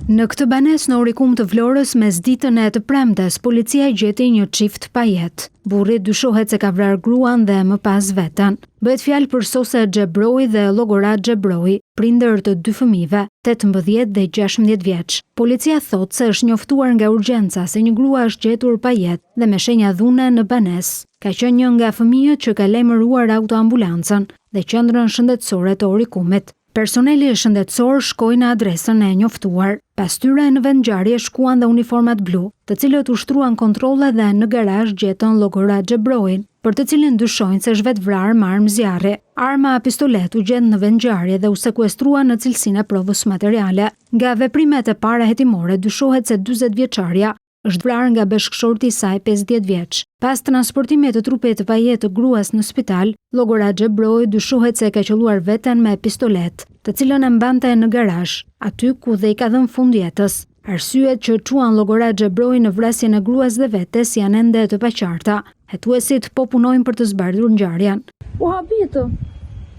Në këtë banes në Orikum të Vlorës mes ditën e të premtes, policia gjeti një çift pa jetë. Burri dyshohet se ka vrarë gruan dhe më pas veten. Bëhet fjalë për Sose Xhebroi dhe Llogorat Xhebroi, prindër të dy fëmijëve, 18 dhe 16 vjeç. Policia thotë se është njoftuar nga urgjenca se një grua është gjetur pa jetë dhe me shenja dhune në banes. Ka qenë një nga fëmijët që ka lajmëruar autoambulancën dhe qendrën shëndetësore të Orikumit. Personeli shëndetësor shkoi në adresën e njoftuar. Pas tyre në vendngjarje shkuan dhe uniformat blu, të cilët ushtruan kontrolle dhe në garazh gjetën Llogorat Xhebroin, për të cilin dyshojnë se është vetë vrarë me armë zjarri. Arma pistolet u gjet në vendngjarje dhe u sekuestrua në cilësinë e provës materiale. Nga veprimet e para hetimore dyshohet se 40 vjeçaria është vrarë nga bashkëshorti i saj 50 vjeç. Pas transportimit të trupit të pajet të gruas në spital, Llogorat Xhebroi dyshohet se ka qelluar veten me pistolet, të cilën e mbante në garazh, aty ku dhe i ka dhënë fund jetës. Arsyet që çuan Llogorat Xhebroi në vrasjen e gruas dhe vetes janë ende të paqarta. Hetuesit po punojnë për të zbardhur ngjarjen. U habitë.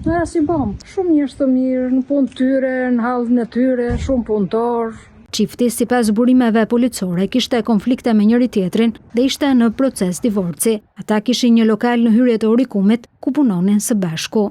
Era si bom. Shumë njerëz të mirë, në punë tyre, në hallën e tyre, shumë punëtor. Çifti, sipas burimeve policore, kishte konflikte me njëri tjetrin dhe ishte në proces divorci. Ata kishin një lokal në hyrje të Orikumit ku punonin së bashku.